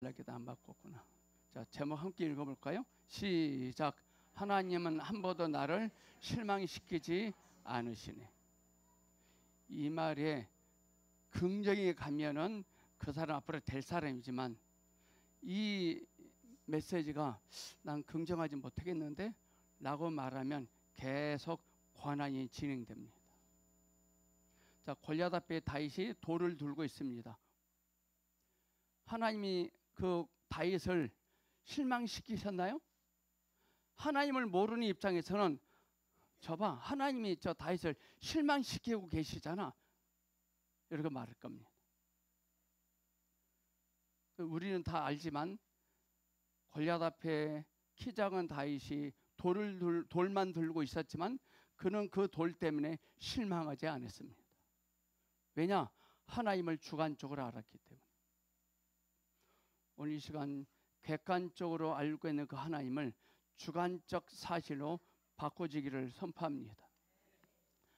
연락도 안 바꿨구나. 자, 제목 함께 읽어볼까요? 시작. 하나님은 한 번도 나를 실망시키지 않으시네. 이 말에 긍정이 가면은 그 사람 앞으로 될 사람이지만, 이 메시지가 난 긍정하지 못하겠는데 라고 말하면 계속 고난이 진행됩니다. 자, 골리앗 앞에 다윗이 돌을 들고 있습니다. 하나님이 그 다윗을 실망시키셨나요? 하나님을 모르는 입장에서는 저봐, 하나님이 저 다윗을 실망시키고 계시잖아, 이렇게 말할 겁니다. 우리는 다 알지만 골리앗 앞에 키 작은 다윗이 돌만 들고 있었지만 그는 그 돌 때문에 실망하지 않았습니다. 왜냐? 하나님을 주관적으로 알았기 때문에. 오늘 이 시간 객관적으로 알고 있는 그 하나님을 주관적 사실로 바꿔주기를 선포합니다.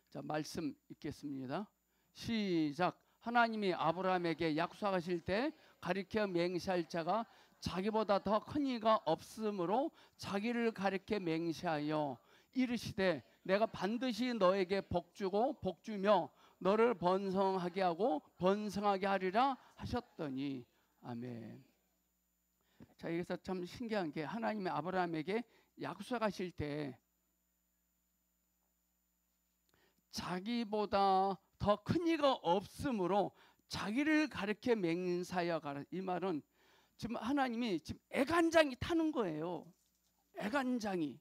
자, 말씀 읽겠습니다. 시작. 하나님이 아브라함에게 약속하실 때 가리켜 맹세할 자가 자기보다 더 큰 이가 없으므로 자기를 가리켜 맹세하여 이르시되 내가 반드시 너에게 복주고 복주며 너를 번성하게 하고 번성하게 하리라 하셨더니. 아멘. 자, 여기서 참 신기한 게, 하나님이 아브라함에게 약속하실 때 자기보다 더 큰 이가 없으므로 자기를 가리켜 맹세하여 가라. 이 말은 지금 하나님이 지금 애간장이 타는 거예요. 애간장이.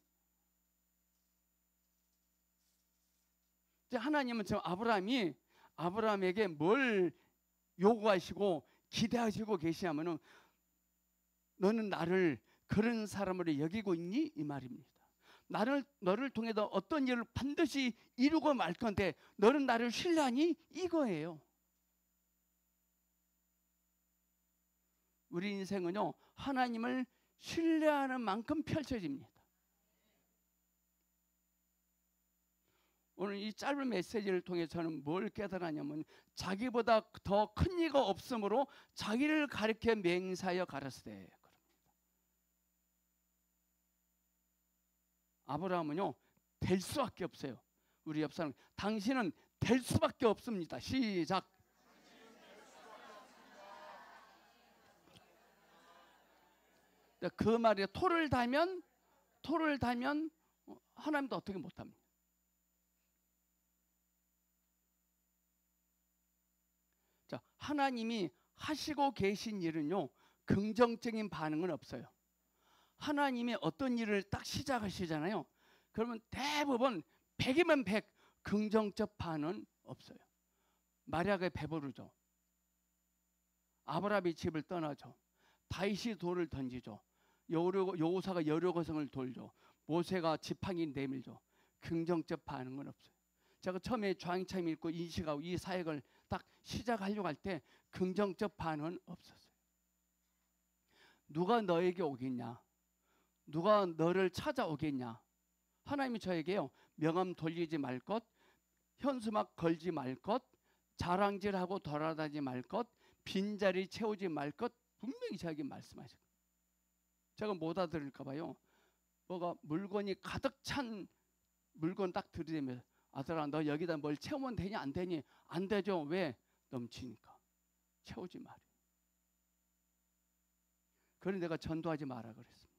하나님은 지금 아브라함에게 뭘 요구하시고 기대하시고 계시냐면은, 너는 나를 그런 사람으로 여기고 있니? 이 말입니다. 너를 통해서 어떤 일을 반드시 이루고 말 건데 너는 나를 신뢰하니? 이거예요. 우리 인생은요, 하나님을 신뢰하는 만큼 펼쳐집니다. 오늘 이 짧은 메시지를 통해 저는 뭘 깨달았냐면, 자기보다 더 큰 이가 없으므로 자기를 가리켜 맹세하여 가라사대. 아브라함은요, 될 수밖에 없어요. 우리 옆 사람, 당신은 될 수밖에 없습니다. 시작. 그 말에 토를 달면 하나님도 어떻게 못합니다. 자, 하나님이 하시고 계신 일은요, 긍정적인 반응은 없어요. 하나님이 어떤 일을 딱 시작하시잖아요. 그러면 대부분 100이면 100 긍정적 반응은 없어요. 마리아가 배부르죠. 아브라함이 집을 떠나죠. 다윗이 돌을 던지죠. 여호사가 여리고성을 돌죠. 모세가 지팡이 내밀죠. 긍정적 반응은 없어요. 제가 처음에 주한참 읽고 인식하고 이 사역을 딱 시작하려고 할 때 긍정적 반응은 없었어요. 누가 너에게 오겠냐? 누가 너를 찾아오겠냐? 하나님이 저에게요, 명함 돌리지 말 것, 현수막 걸지 말 것, 자랑질하고 돌아다니지 말 것, 빈자리 채우지 말 것, 분명히 저에게 말씀하셨어요. 제가 못 알아들을까 봐요. 뭐가 물건이 가득 찬 물건 딱 들이대면서, 아들아, 너 여기다 뭘 채우면 되냐? 안 되니? 안 되죠. 왜? 넘치니까. 채우지 말이에요. 그래서 내가 전도하지 마라 그랬습니다.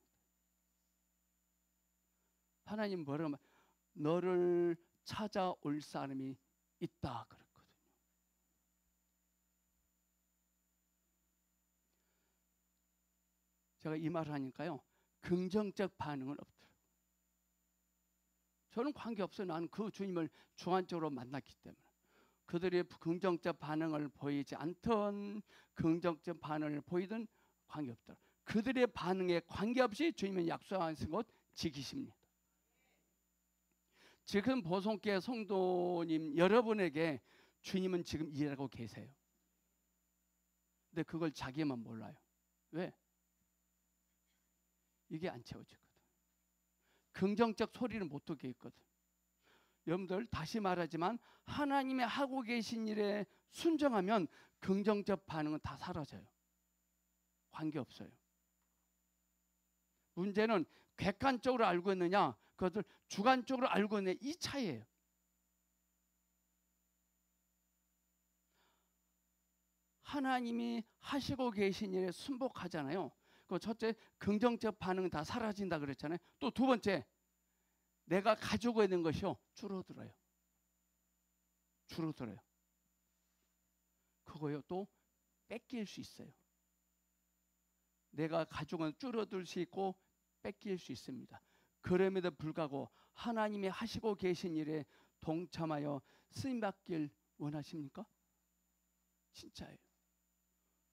하나님 뭐라고, 너를 찾아올 사람이 있다 그랬거든요. 제가 이 말을 하니까요, 긍정적 반응은 없더라고요. 저는 관계없어요. 나는 그 주님을 주관적으로 만났기 때문에. 그들이 긍정적 반응을 보이지 않던, 긍정적 반응을 보이든 관계없더라고요. 그들의 반응에 관계없이 주님은 약속하신 것 지키십니다. 지금 보성교회 성도님 여러분에게 주님은 지금 일하고 계세요. 근데 그걸 자기만 몰라요. 왜? 이게 안 채워지거든. 긍정적 소리를 못 듣게 있거든. 여러분들, 다시 말하지만 하나님이 하고 계신 일에 순종하면 긍정적 반응은 다 사라져요. 관계없어요. 문제는 객관적으로 알고 있느냐, 그것을 주관적으로 알고 있느냐, 이 차이예요. 하나님이 하시고 계신 일에 순복하잖아요. 그 첫째, 긍정적 반응은 다 사라진다 그랬잖아요. 또 두 번째, 내가 가지고 있는 것이요, 줄어들어요. 줄어들어요. 그거요, 또 뺏길 수 있어요. 내가 가지고 있는 줄어들 수 있고 뺏길 수 있습니다. 그럼에도 불구하고 하나님이 하시고 계신 일에 동참하여 쓰임받길 원하십니까? 진짜예요.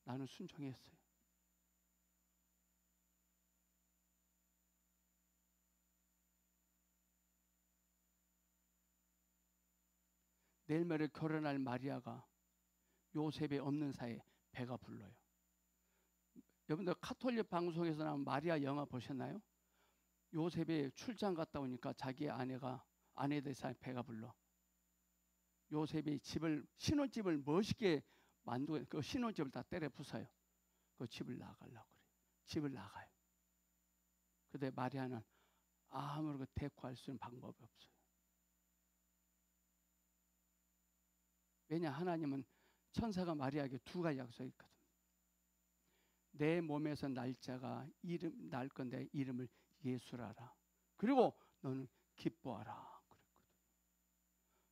나는 순종했어요. 내일 모레 결혼할 마리아가 요셉이 없는 사이에 배가 불러요. 여러분들 카톨릭 방송에서 나온 마리아 영화 보셨나요? 요셉이 출장 갔다 오니까 자기 아내에 대해서 배가 불러. 요셉이 신혼집을 멋있게 만들고 그 신혼집을 다 때려 부숴요. 그 집을 나가려고 그래요. 집을 나가요. 근데 마리아는 아무런 대꾸할 수 있는 방법이 없어요. 왜냐, 하나님은 천사가 마리아에게 두 가지 약속했거든. 내 몸에서 날짜가 날 건데 이름을 예수라라. 그리고 너는 기뻐하라 그랬거든.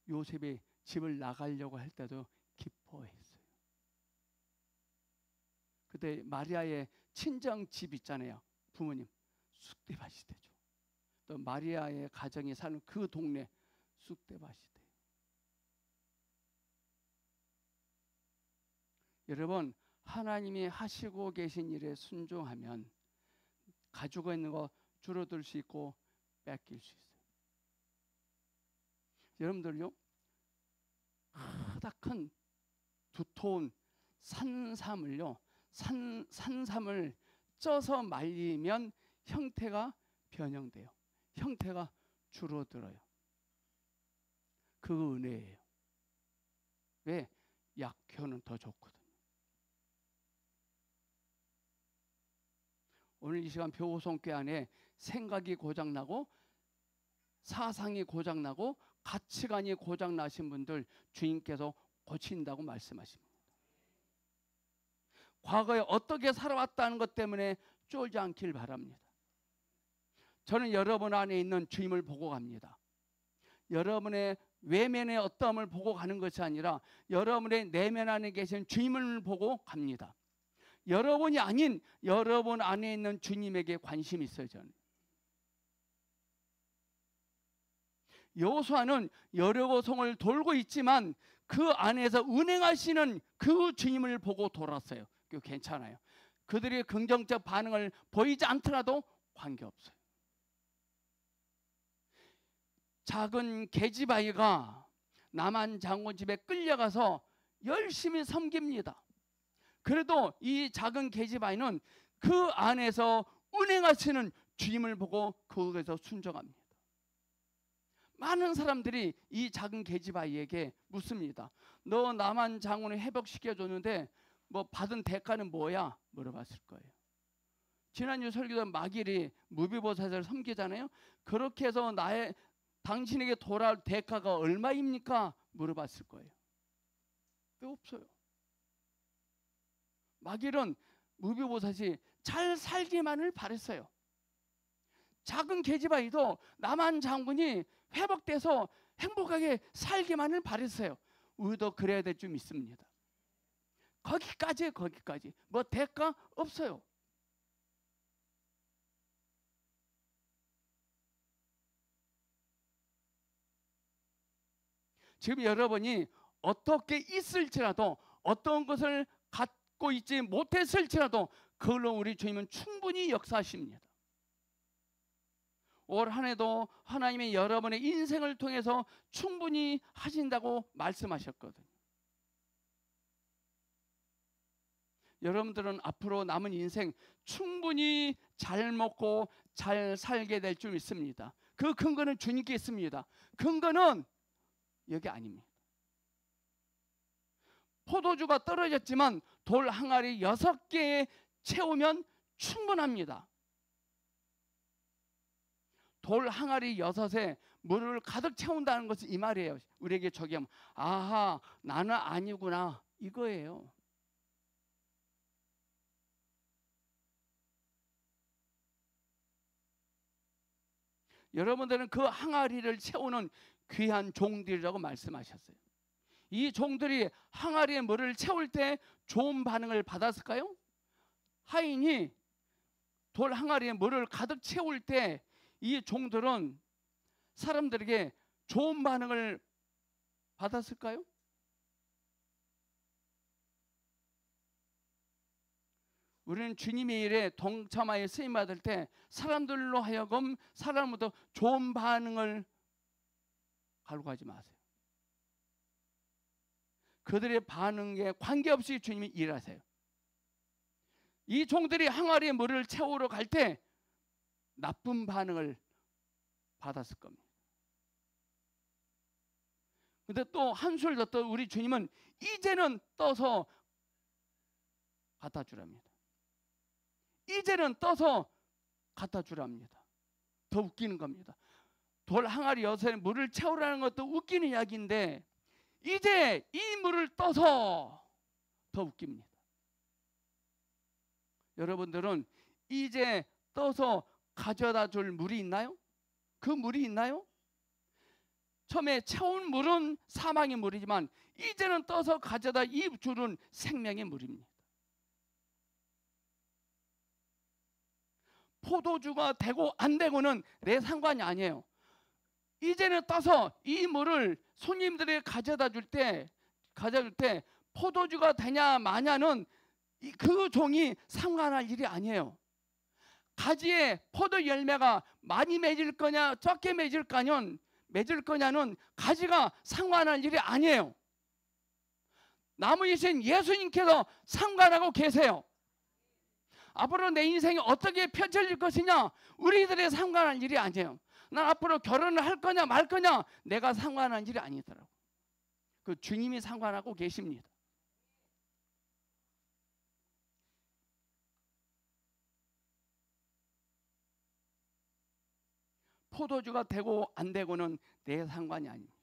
요셉이 집을 나가려고 할 때도 기뻐했어요. 그때 마리아의 친정 집 있잖아요. 부모님 쑥대밭이 되죠. 또 마리아의 가정이 사는 그 동네 쑥대밭이 돼요. 여러분, 하나님이 하시고 계신 일에 순종하면 가지고 있는 거 줄어들 수 있고 뺏길 수 있어요. 여러분들요, 크다 큰 두터운 산삼을요, 산삼을 쪄서 말리면 형태가 변형돼요. 형태가 줄어들어요. 그 은혜예요. 왜? 약효는 더 좋거든요. 오늘 이 시간 교우송교 안에 생각이 고장나고 사상이 고장나고 가치관이 고장나신 분들 주님께서 고친다고 말씀하십니다. 과거에 어떻게 살아왔다는 것 때문에 쫄지 않길 바랍니다. 저는 여러분 안에 있는 주님을 보고 갑니다. 여러분의 외면의 어떠함을 보고 가는 것이 아니라 여러분의 내면 안에 계신 주님을 보고 갑니다. 여러분이 아닌 여러분 안에 있는 주님에게 관심이 있어요. 저는 여호수아는 여리고성을 돌고 있지만 그 안에서 운행하시는 그 주님을 보고 돌았어요. 그 괜찮아요. 그들의 긍정적 반응을 보이지 않더라도 관계없어요. 작은 계집아이가 남한 장군 집에 끌려가서 열심히 섬깁니다. 그래도 이 작은 계집아이는 그 안에서 운행하시는 주님을 보고 거기서 순종합니다. 많은 사람들이 이 작은 계집아이에게 묻습니다. 너 남한 장군을 회복시켜줬는데 뭐 받은 대가는 뭐야? 물어봤을 거예요. 지난주 설교도 마길이 무비보셋을 섬기잖아요. 그렇게 해서 당신에게 돌아올 대가가 얼마입니까? 물어봤을 거예요. 왜 없어요? 마길은 무비보셋이 잘 살기만을 바랬어요. 작은 계집아이도 남한 장군이 회복돼서 행복하게 살기만을 바랬어요. 우리도 그래야 될 줄 믿습니다. 거기까지예요. 거기까지. 뭐 대가 없어요. 지금 여러분이 어떻게 있을지라도 어떤 것을 갖고 있지 못했을지라도 그걸로 우리 주님은 충분히 역사하십니다. 올 한 해도 하나님이 여러분의 인생을 통해서 충분히 하신다고 말씀하셨거든요. 여러분들은 앞으로 남은 인생 충분히 잘 먹고 잘 살게 될 줄 믿습니다. 그 근거는 주님께 있습니다. 근거는 여기 아닙니다. 포도주가 떨어졌지만 돌 항아리 6개의 채우면 충분합니다. 돌 항아리 6에 물을 가득 채운다는 것은 이 말이에요. 우리에게 적용. 아하, 나는 아니구나, 이거예요. 여러분들은 그 항아리를 채우는 귀한 종들이라고 말씀하셨어요. 이 종들이 항아리에 물을 채울 때 좋은 반응을 받았을까요? 하인이 돌 항아리에 물을 가득 채울 때 이 종들은 사람들에게 좋은 반응을 받았을까요? 우리는 주님의 일에 동참하여 쓰임받을 때 사람들로 하여금 사람부터 좋은 반응을 갈구하지 마세요. 그들의 반응에 관계없이 주님이 일하세요. 이 종들이 항아리에 물을 채우러 갈 때 나쁜 반응을 받았을 겁니다. 근데 또 한술 더 떠 우리 주님은 이제는 떠서 갖다 주랍니다. 이제는 떠서 갖다 주랍니다. 더 웃기는 겁니다. 돌 항아리 6에 물을 채우라는 것도 웃기는 이야기인데 이제 이 물을 떠서 더 웃깁니다. 여러분들은 이제 떠서 가져다 줄 물이 있나요? 그 물이 있나요? 처음에 채운 물은 사망의 물이지만 이제는 떠서 가져다 이 줄은 생명의 물입니다. 포도주가 되고 안 되고는 내 상관이 아니에요. 이제는 떠서 이 물을 손님들에게 가져다 줄 때 포도주가 되냐 마냐는 그 종이 상관할 일이 아니에요. 가지에 포도 열매가 많이 맺을 거냐 적게 맺을 거냐는 가지가 상관할 일이 아니에요. 나무이신 예수님께서 상관하고 계세요. 앞으로 내 인생이 어떻게 펼쳐질 것이냐 우리들의 상관할 일이 아니에요. 난 앞으로 결혼을 할 거냐 말 거냐 내가 상관할 일이 아니더라고. 그 주님이 상관하고 계십니다. 포도주가 되고 안 되고는 내 상관이 아닙니다.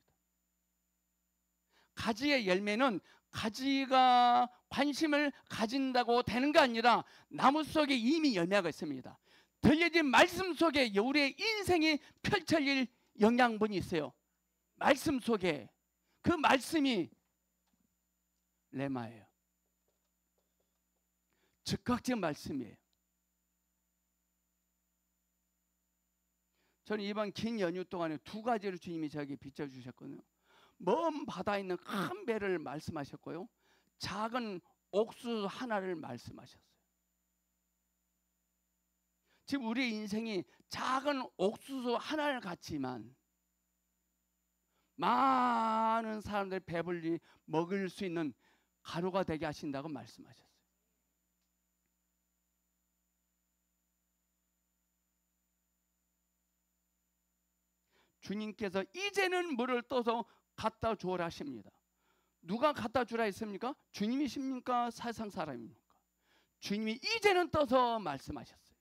가지의 열매는 가지가 관심을 가진다고 되는 게 아니라 나무 속에 이미 열매가 있습니다. 들려진 말씀 속에 우리의 인생이 펼쳐질 영양분이 있어요. 말씀 속에. 그 말씀이 레마예요. 즉각적 말씀이에요. 저는 이번 긴 연휴 동안에 2가지로 주님이 저에게 비춰주셨거든요. 먼 바다에 있는 큰 배를 말씀하셨고요. 작은 옥수수 하나를 말씀하셨어요. 지금 우리 인생이 작은 옥수수 하나를 같지만 많은 사람들 배불리 먹을 수 있는 가루가 되게 하신다고 말씀하셨어요. 주님께서 이제는 물을 떠서 갖다 주라 하십니다. 누가 갖다 주라 했습니까? 주님이십니까? 세상 사람입니까? 주님이 이제는 떠서 말씀하셨어요.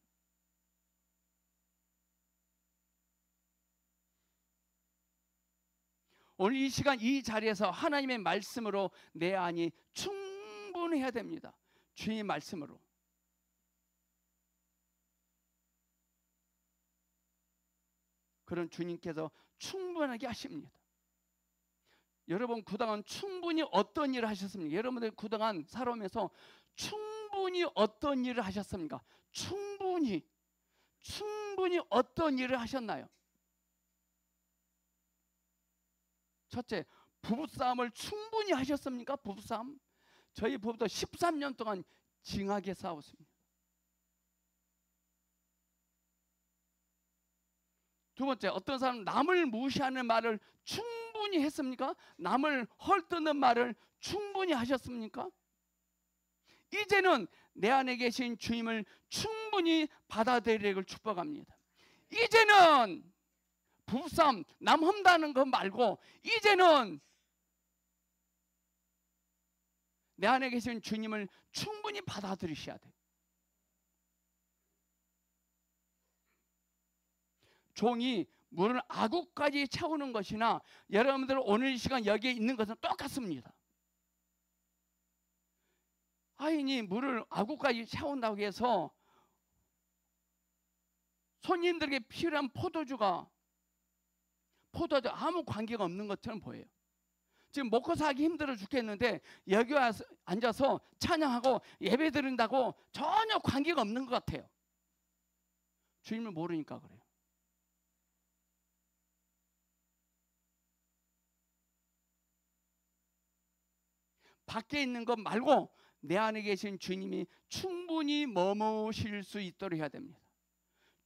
오늘 이 시간 이 자리에서 하나님의 말씀으로 내 안이 충분해야 됩니다. 주님의 말씀으로. 그런 주님께서 충분하게 하십니다. 여러분 그동안 충분히 어떤 일을 하셨습니까? 여러분들 그동안 살아오면서 충분히 어떤 일을 하셨습니까? 충분히 어떤 일을 하셨나요? 첫째, 부부싸움을 충분히 하셨습니까? 부부싸움? 저희 부부도 13년 동안 징하게 싸웠습니다. 두 번째, 어떤 사람은 남을 무시하는 말을 충분히 했습니까? 남을 헐뜯는 말을 충분히 하셨습니까? 이제는 내 안에 계신 주님을 충분히 받아들이기를 축복합니다. 이제는 부부싸움, 남 험다는 거 말고 이제는 내 안에 계신 주님을 충분히 받아들이셔야 돼요. 종이 물을 아구까지 채우는 것이나 여러분들 오늘 이 시간 여기에 있는 것은 똑같습니다. 하인이 물을 아구까지 채운다고 해서 손님들에게 필요한 포도주가 아무 관계가 없는 것처럼 보여요. 지금 먹고 살기 힘들어 죽겠는데 여기 와서 앉아서 찬양하고 예배 드린다고 전혀 관계가 없는 것 같아요. 주님을 모르니까 그래요. 밖에 있는 것 말고 내 안에 계신 주님이 충분히 머무실 수 있도록 해야 됩니다.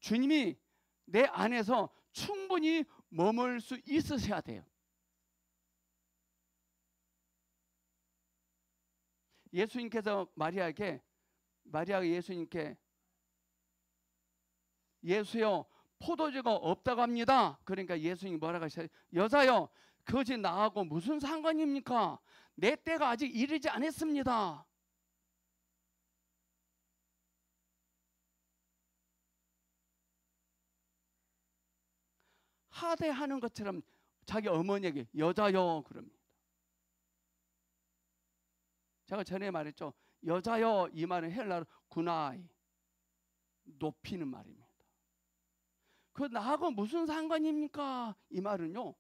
주님이 내 안에서 충분히 머물 수 있으셔야 돼요. 예수님께서 마리아가 예수님께 예수여 포도주가 없다고 합니다. 그러니까 예수님이 뭐라고 하셨어요? 여자여 그것이 나하고 무슨 상관입니까? 내 때가 아직 이르지 않았습니다. 하대하는 것처럼 자기 어머니에게 여자여 그럽니다. 제가 전에 말했죠. 여자여 이 말은 헬라로 구나이 높이는 말입니다. 그 나하고 무슨 상관입니까? 이 말은요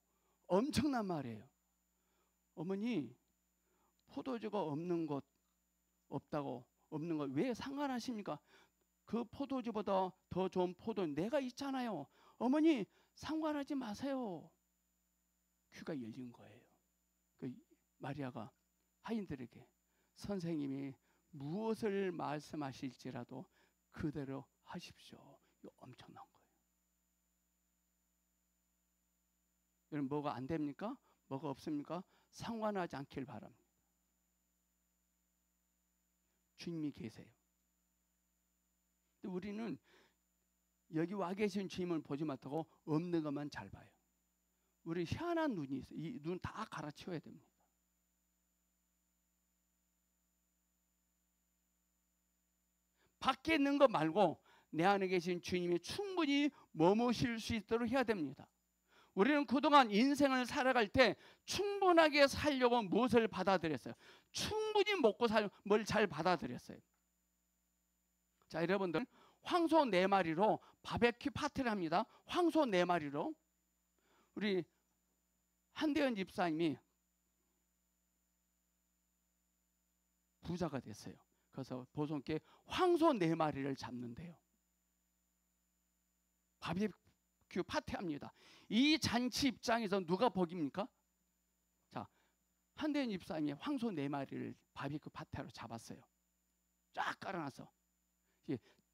엄청난 말이에요. 어머니 포도주가 없는 것 왜 상관하십니까? 그 포도주보다 더 좋은 포도는 내가 있잖아요. 어머니 상관하지 마세요. 귀가 열린 거예요. 그 마리아가 하인들에게 선생님이 무엇을 말씀하실지라도 그대로 하십시오. 이거 엄청난 거예요. 여러분 뭐가 안 됩니까? 뭐가 없습니까? 상관하지 않길 바랍니다. 주님이 계세요. 근데 우리는 여기 와 계신 주님을 보지 못하고 없는 것만 잘 봐요. 우리 희한한 눈이 있어요. 이 눈 다 갈아치워야 됩니다. 밖에 있는 것 말고 내 안에 계신 주님이 충분히 머무실 수 있도록 해야 됩니다. 우리는 그동안 인생을 살아갈 때 충분하게 살려고 무엇을 받아들였어요? 충분히 먹고 살 뭘 잘 받아들였어요. 자, 여러분들 황소 4마리로 바베큐 파티를 합니다. 황소 4마리로 우리 한대현 집사님이 부자가 됐어요. 그래서 보성께 황소 4마리를 잡는데요. 바베큐 파티합니다. 이 잔치 입장에서 누가 복입니까? 자, 한대현 집사님이 황소 4마리를 바베큐 파티로 잡았어요. 쫙 깔아놔서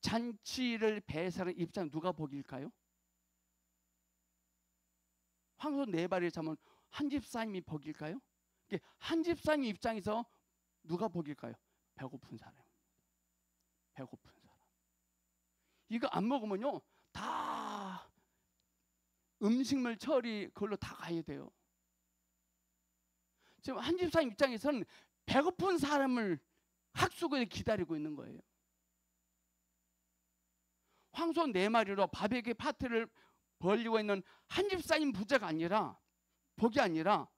잔치를 배설하는 입장 누가 복일까요? 황소 4마리를 잡으면 한 집사님이 복일까요? 한 집사님 입장에서 누가 복일까요? 배고픈 사람. 배고픈 사람. 이거 안 먹으면요 다 음식물 처리 그걸로 다 가야 돼요. 지금 한 집사님 입장에서는 배고픈 사람을 학수고에 기다리고 있는 거예요. 황소 4마리로 바베큐 파티를 벌리고 있는 한 집사님 부자가 아니라 복이 아니라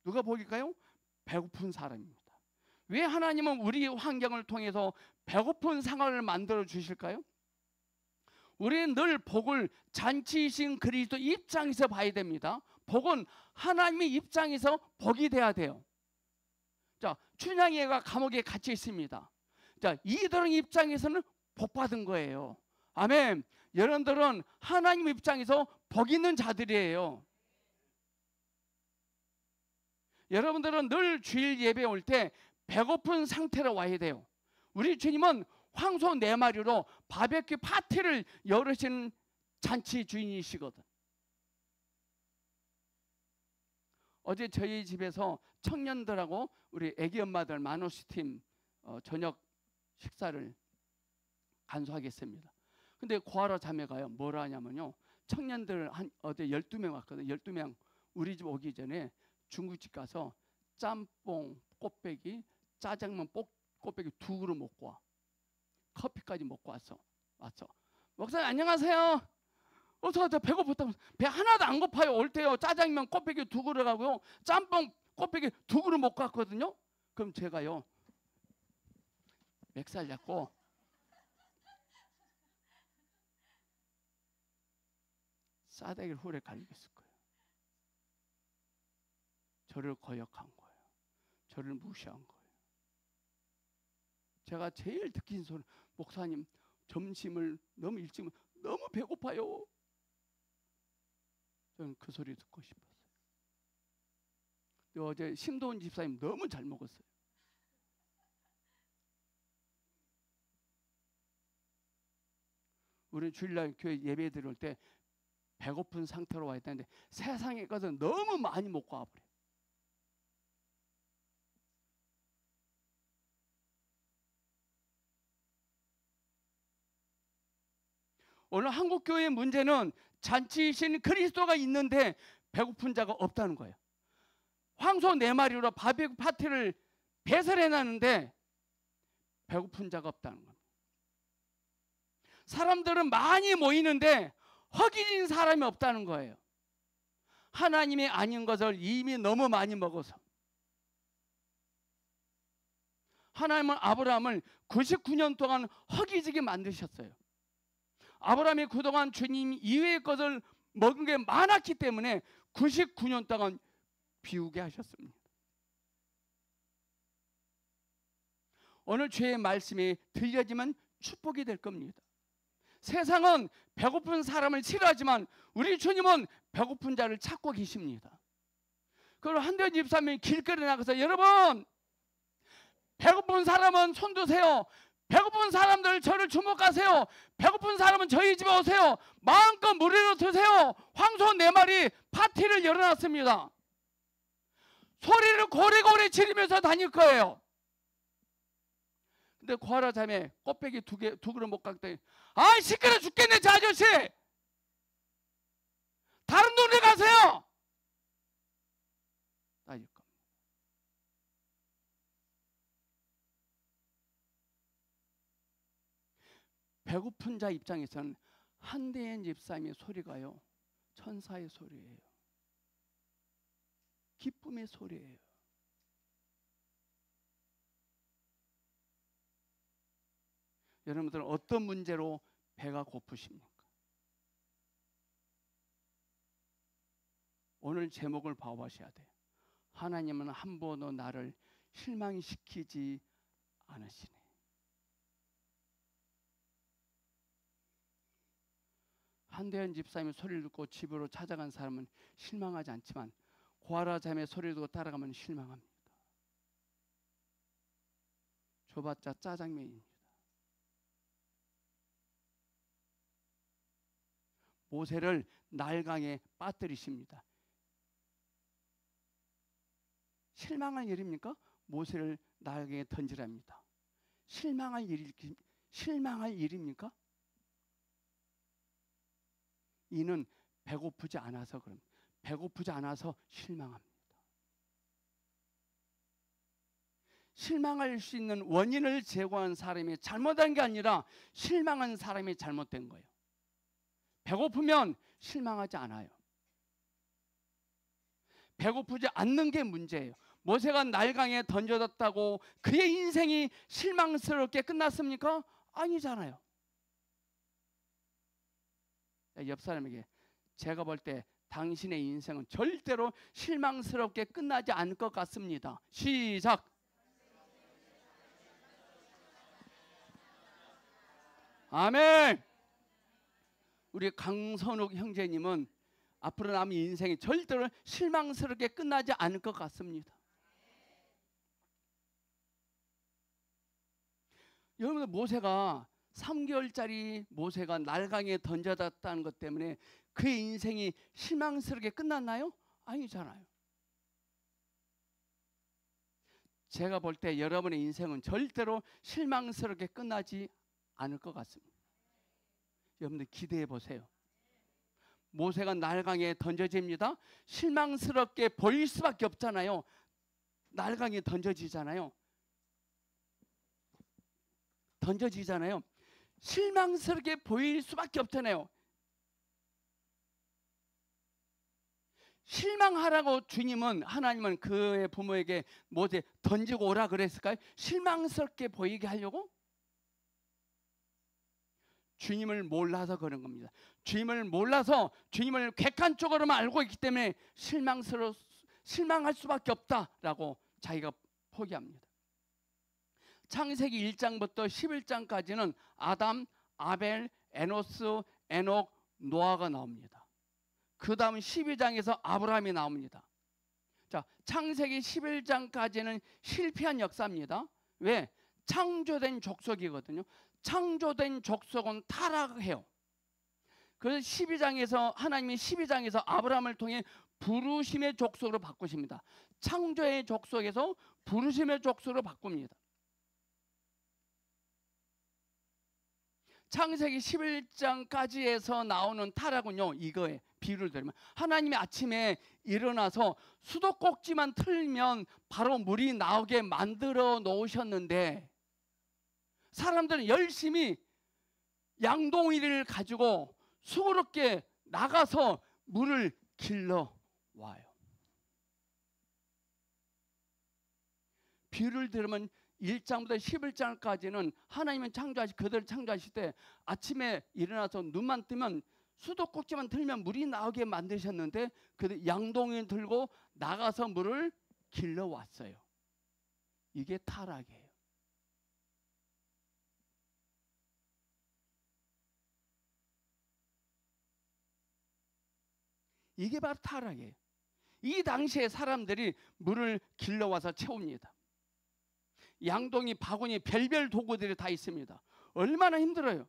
누가 복일까요? 배고픈 사람입니다. 왜 하나님은 우리 환경을 통해서 배고픈 상황을 만들어 주실까요? 우리는 늘 복을 잔치이신 그리스도 입장에서 봐야 됩니다. 복은 하나님의 입장에서 복이 돼야 돼요. 자, 춘향이가 감옥에 갇혀 있습니다. 자, 이들의 입장에서는 복 받은 거예요. 아멘. 여러분들은 하나님 입장에서 복 있는 자들이에요. 여러분들은 늘 주일 예배 올 때 배고픈 상태로 와야 돼요. 우리 주님은 황소 4마리로 바베큐 파티를 열으신 잔치 주인이시거든. 어제 저희 집에서 청년들하고 우리 애기 엄마들 마노스 팀 저녁 식사를 간소하겠습니다. 근데 고아라 자매가요 뭐라 하냐면요, 청년들 어제 12명 왔거든요. 12명 우리 집 오기 전에 중국집 가서 짬뽕 꽃배기 짜장면 꽃배기 2그릇 먹고 와. 커피까지 먹고 왔어. 목사님 안녕하세요. 어서 가자. 배고팠다고. 배 하나도 안 고파요. 올 때요. 짜장면 곱빼기 2그릇 가고요. 짬뽕 곱빼기 2그릇 먹고 갔거든요. 그럼 제가요. 맥살 잡고 싸대기를 홀에 갈겼을 거예요. 저를 거역한 거예요. 저를 무시한 거예요. 제가 제일 느낀 소리, 목사님 점심을 너무 일찍, 너무 배고파요. 저는 그 소리 듣고 싶었어요. 어제 심도원 집사님 너무 잘 먹었어요. 우리는 주일날 교회 예배 드릴 때 배고픈 상태로 와 있다는데 세상에 가서 너무 많이 먹고 와버려요. 오늘 한국교회의 문제는 잔치이신 그리스도가 있는데 배고픈 자가 없다는 거예요. 황소 4마리로 바비큐 파티를 배설해놨는데 배고픈 자가 없다는 겁니다. 사람들은 많이 모이는데 허기진 사람이 없다는 거예요. 하나님이 아닌 것을 이미 너무 많이 먹어서. 하나님은 아브라함을 99년 동안 허기지게 만드셨어요. 아브라함이 그동안 주님 이외의 것을 먹은 게 많았기 때문에 99년 동안 비우게 하셨습니다. 오늘 주의 말씀이 들려지면 축복이 될 겁니다. 세상은 배고픈 사람을 싫어하지만 우리 주님은 배고픈 자를 찾고 계십니다. 그리고 한대원 집사님이 길거리에 나가서 여러분 배고픈 사람은 손 드세요. 배고픈 사람들 저를 주목하세요. 배고픈 사람은 저희 집에 오세요. 마음껏 무료로 드세요. 황소 4마리 파티를 열어놨습니다. 소리를 고래고래 지르면서 다닐 거예요. 근데 고아라 자매 곱빼기 2그릇 못 갔더니 아 시끄러 죽겠네 저 아저씨. 다른 동네 가세요. 따질 겁니다. 배고픈 자 입장에서는 한대현 집사님의 소리가요 천사의 소리예요. 기쁨의 소리예요. 여러분들은 어떤 문제로 배가 고프십니까? 오늘 제목을 봐보셔야 돼요. 하나님은 한 번도 나를 실망시키지 않으시네. 한대현 집사님의 소리를 듣고 집으로 찾아간 사람은 실망하지 않지만 고아라 자매의 소리를 듣고 따라가면 실망합니다. 줘봤자 짜장면입니다. 모세를 날강에 빠뜨리십니다. 실망할 일입니까? 모세를 날강에 던지랍니다. 실망할 일입니까? 이는 배고프지 않아서 그럽니다. 배고프지 않아서 실망합니다. 실망할 수 있는 원인을 제공한 사람이 잘못한 게 아니라 실망한 사람이 잘못된 거예요. 배고프면 실망하지 않아요. 배고프지 않는 게 문제예요. 모세가 날강에 던져졌다고 그의 인생이 실망스럽게 끝났습니까? 아니잖아요. 옆 사람에게 제가 볼 때 당신의 인생은 절대로 실망스럽게 끝나지 않을 것 같습니다. 시작. 아멘. 우리 강선욱 형제님은 앞으로 남은 인생이 절대로 실망스럽게 끝나지 않을 것 같습니다. 여러분들 모세가 3개월짜리 모세가 날강에 던져졌다는 것 때문에 그의 인생이 실망스럽게 끝났나요? 아니잖아요. 제가 볼 때 여러분의 인생은 절대로 실망스럽게 끝나지 않을 것 같습니다. 여러분들 기대해 보세요. 모세가 날강에 던져집니다. 실망스럽게 보일 수밖에 없잖아요. 날강에 던져지잖아요. 실망스럽게 보일 수밖에 없잖아요. 실망하라고 주님은, 하나님은 그의 부모에게 모세 던지고 오라 그랬을까요? 실망스럽게 보이게 하려고? 주님을 몰라서 그런 겁니다. 주님을 몰라서 주님을 객관적으로만 알고 있기 때문에 실망할 수밖에 없다라고 자기가 포기합니다. 창세기 1장부터 11장까지는 아담, 아벨, 에노스, 에녹, 노아가 나옵니다. 그 다음 12장에서 아브라함이 나옵니다. 자, 창세기 11장까지는 실패한 역사입니다. 왜? 창조된 족속이거든요. 창조된 족속은 타락해요. 그래서 12장에서 하나님이 12장에서 아브라함을 통해 부르심의 족속으로 바꾸십니다. 창조의 족속에서 부르심의 족속으로 바꿉니다. 창세기 11장까지에서 나오는 타락은요, 이거에 비유를 들면 하나님이 아침에 일어나서 수도꼭지만 틀면 바로 물이 나오게 만들어 놓으셨는데 사람들은 열심히 양동이를 가지고 수고롭게 나가서 물을 길러 와요. 비유를 들으면 1장부터 11장까지는 하나님은 그들을 창조하실 때 아침에 일어나서 눈만 뜨면 수도꼭지만 틀면 물이 나오게 만드셨는데 그들 양동이 들고 나가서 물을 길러 왔어요. 이게 타락이에요. 이게 바로 타락이에요. 이 당시에 사람들이 물을 길러와서 채웁니다. 양동이, 바구니, 별별 도구들이 다 있습니다. 얼마나 힘들어요.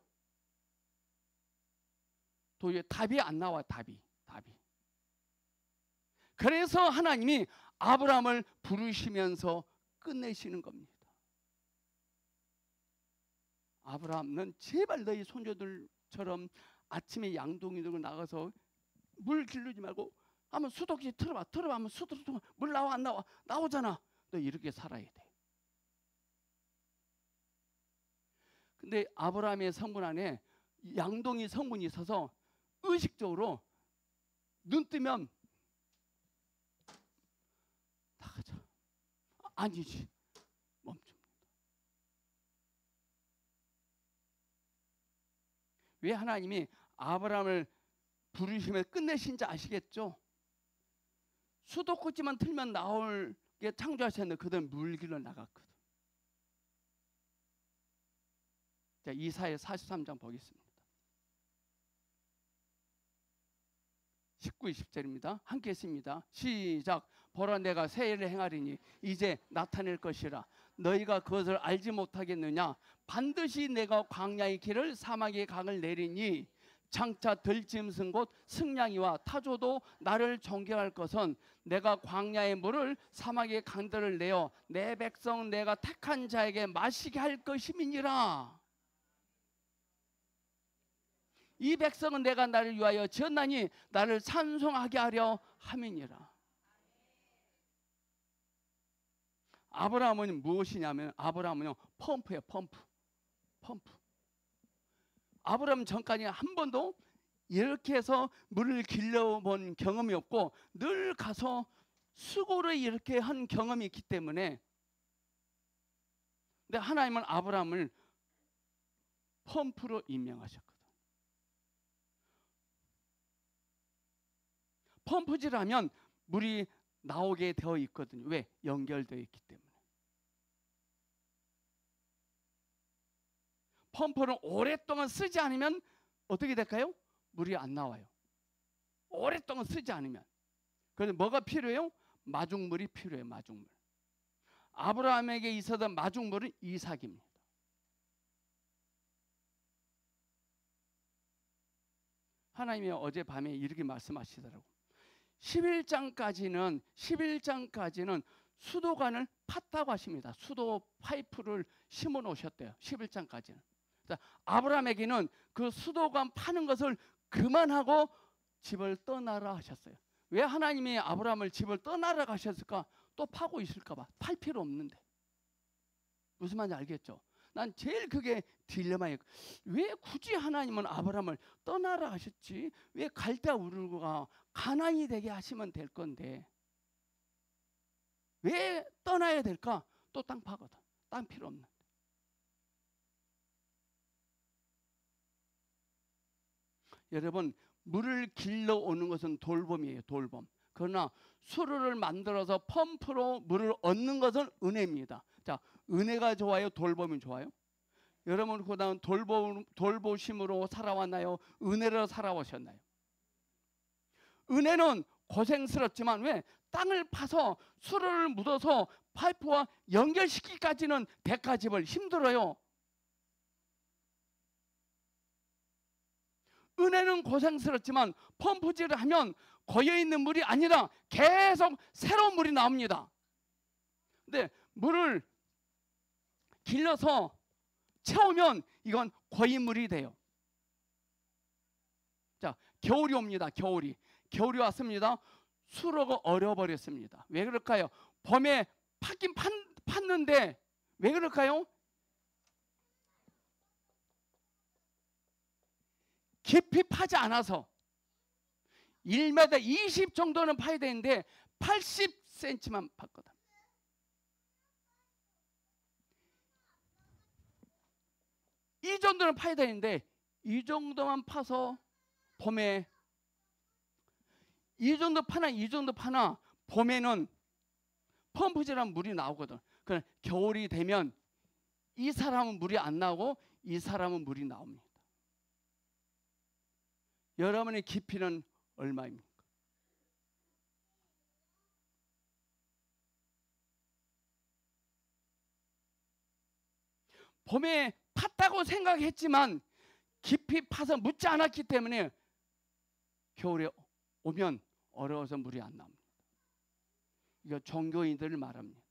도저히 답이 안 나와. 답이. 그래서 하나님이 아브라함을 부르시면서 끝내시는 겁니다. 아브라함, 제발 너희 손주들처럼 아침에 양동이 들고 나가서 물 길르지 말고 한번 수도꼭지 틀어봐 하면 수도꼭지 물 나와 안 나와? 나오잖아. 너 이렇게 살아야 돼. 근데 아브라함의 성분 안에 양동이 성분이 있어서 의식적으로 눈 뜨면 나가자. 아니지. 멈춥니다. 왜 하나님이 아브라함을 부르시며 끝내신지 아시겠죠? 수도꼭지만 틀면 나올게 창조하셨는데 그들은 물 길러 나갔거든. 자, 이사야 43장 보겠습니다. 19, 20절입니다. 함께 했습니다. 시작. 보라, 내가 새 일을 행하리니 이제 나타낼 것이라. 너희가 그것을 알지 못하겠느냐? 반드시 내가 광야의 길을 사막의 강을 내리니 장차 들짐승 곧 승냥이와 타조도 나를 존경할 것은 내가 광야의 물을 사막의 강들을 내어 내 백성 내가 택한 자에게 마시게 할 것임이니라. 이 백성은 내가 나를 위하여 지었나니 나를 찬송하게 하려 함이니라. 아브라함은 무엇이냐면 아브라함은요, 펌프예요. 펌프. 아브라함 전까지 한 번도 이렇게 해서 물을 길러본 경험이 없고 늘 가서 수고를 이렇게 한 경험이 있기 때문에, 근데 하나님은 아브라함을 펌프로 임명하셨거든. 펌프질하면 물이 나오게 되어 있거든요. 왜? 연결되어 있기 때문에. 펌프는 오랫동안 쓰지 않으면 어떻게 될까요? 물이 안 나와요. 오랫동안 쓰지 않으면. 그래서 뭐가 필요해요? 마중물이 필요해요. 마중물. 아브라함에게 있었던 마중물은 이삭입니다. 하나님이 어젯밤에 이렇게 말씀하시더라고요. 11장까지는 수도관을 팠다고 하십니다. 수도 파이프를 심어 놓으셨대요. 11장까지는. 아브라함에게는 그 수도관 파는 것을 그만하고 집을 떠나라 하셨어요. 왜 하나님이 아브라함을 집을 떠나라 하셨을까? 또 파고 있을까 봐. 팔 필요 없는데. 무슨 말인지 알겠죠? 난 제일 그게 딜레마예요. 왜 굳이 하나님은 아브라함을 떠나라 하셨지? 왜 갈대아 우르가 가나안이 되게 하시면 될 건데 왜 떠나야 될까? 또 땅 파거든. 땅 필요 없는. 여러분, 물을 길러 오는 것은 돌봄이에요. 돌봄. 그러나 수로를 만들어서 펌프로 물을 얻는 것은 은혜입니다. 자, 은혜가 좋아요? 돌봄이 좋아요? 여러분 그다음 돌보심으로 살아왔나요? 은혜로 살아오셨나요? 은혜는 고생스럽지만 왜? 땅을 파서 수로를 묻어서 파이프와 연결시키기까지는 대가집을 힘들어요. 은혜는 고생스럽지만 펌프질을 하면 고여있는 물이 아니라 계속 새로운 물이 나옵니다. 근데 물을 길러서 채우면 이건 고인 물이 돼요. 자, 겨울이 옵니다. 겨울이 왔습니다. 수로가 얼어버렸습니다. 왜 그럴까요? 봄에 팠긴 팠는데 왜 그럴까요? 깊이 파지 않아서 1m 20 정도는 파야 되는데 80cm만 팠거든. 이 정도는 파야 되는데 이 정도만 파서 봄에 이 정도 파나 봄에는 펌프질하면 물이 나오거든. 그러나 겨울이 되면 이 사람은 물이 안 나오고 이 사람은 물이 나옵니다. 여러분의 깊이는 얼마입니까? 봄에 팠다고 생각했지만 깊이 파서 묻지 않았기 때문에 겨울에 오면 어려워서 물이 안 나옵니다. 이거 종교인들을 말합니다.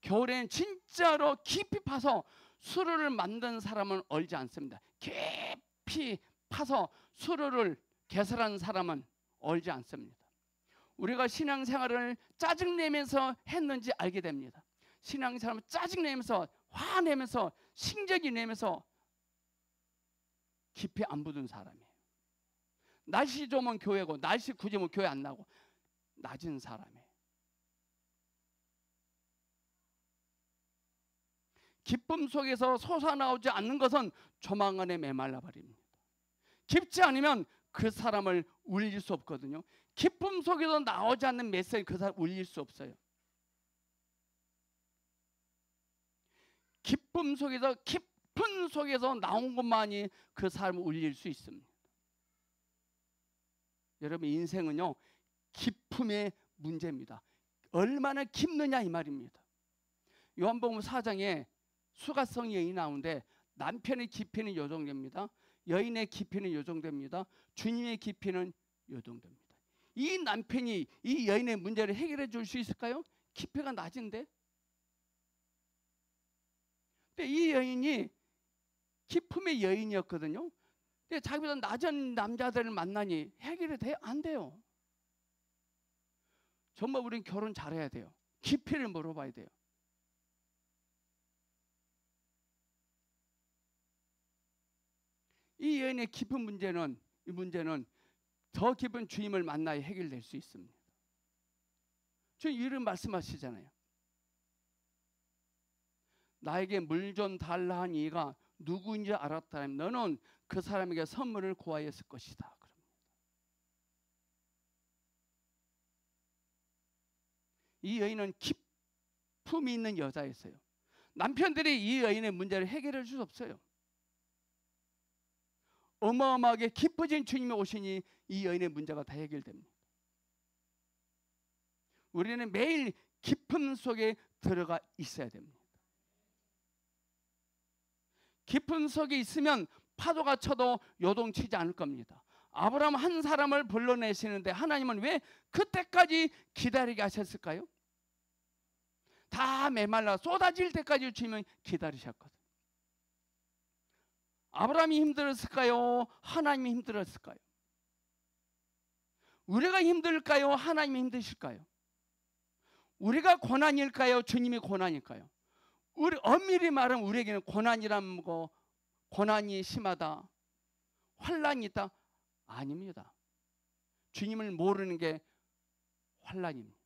겨울에는 진짜로 깊이 파서 수로를 만든 사람은 얼지 않습니다. 깊이 파서 수로를 개설한 사람은 얼지 않습니다. 우리가 신앙생활을 짜증내면서 했는지 알게 됩니다. 신앙생활은 짜증내면서 화내면서 신경이 내면서 깊이 안 묻은 사람이에요. 날씨 좋으면 교회고 날씨 굳으면 교회 안 나고 낮은 사람이에요. 기쁨 속에서 솟아나오지 않는 것은 조만간에 메말라 버립니다. 깊지 않으면 그 사람을 울릴 수 없거든요. 기쁨 속에서 나오지 않는 메시지 그 사람 울릴 수 없어요. 기쁨 속에서 깊은 속에서 나온 것만이 그 사람을 울릴 수 있습니다. 여러분 인생은요 깊음의 문제입니다. 얼마나 깊느냐 이 말입니다. 요한복음 4장에 수가성 여인이 나오는데 남편의 깊이는 요 정도입니다. 여인의 깊이는 요 정도입니다. 주님의 깊이는 요 정도입니다. 이 남편이 이 여인의 문제를 해결해 줄 수 있을까요? 깊이가 낮은데. 근데 이 여인이 깊음의 여인이었거든요. 근데 자기보다 낮은 남자들을 만나니 해결이 돼요? 안 돼요. 정말 우리는 결혼 잘해야 돼요. 깊이를 물어봐야 돼요. 이 여인의 깊은 문제는 이 문제는 더 깊은 주님을 만나야 해결될 수 있습니다. 주님 이런 말씀하시잖아요. 나에게 물 좀 달라 한 이가 누구인지 알았다면 너는 그 사람에게 선물을 구하였을 것이다. 이 여인은 기품이 있는 여자였어요. 남편들이 이 여인의 문제를 해결해 줄 수 없어요. 어마어마하게 깊어진 주님이 오시니 이 여인의 문제가 다 해결됩니다. 우리는 매일 깊음 속에 들어가 있어야 됩니다. 깊은 속에 있으면 파도가 쳐도 요동치지 않을 겁니다. 아브라함 한 사람을 불러내시는데 하나님은 왜 그때까지 기다리게 하셨을까요? 다 메말라 쏟아질 때까지 주님은 기다리셨거든요. 아브라함이 힘들었을까요? 하나님이 힘들었을까요? 우리가 힘들까요? 하나님이 힘드실까요? 우리가 고난일까요? 주님이 고난일까요? 우리 엄밀히 말하면 우리에게는 고난이란 거, 고난이 심하다, 환난이 있다? 아닙니다. 주님을 모르는 게 환난입니다.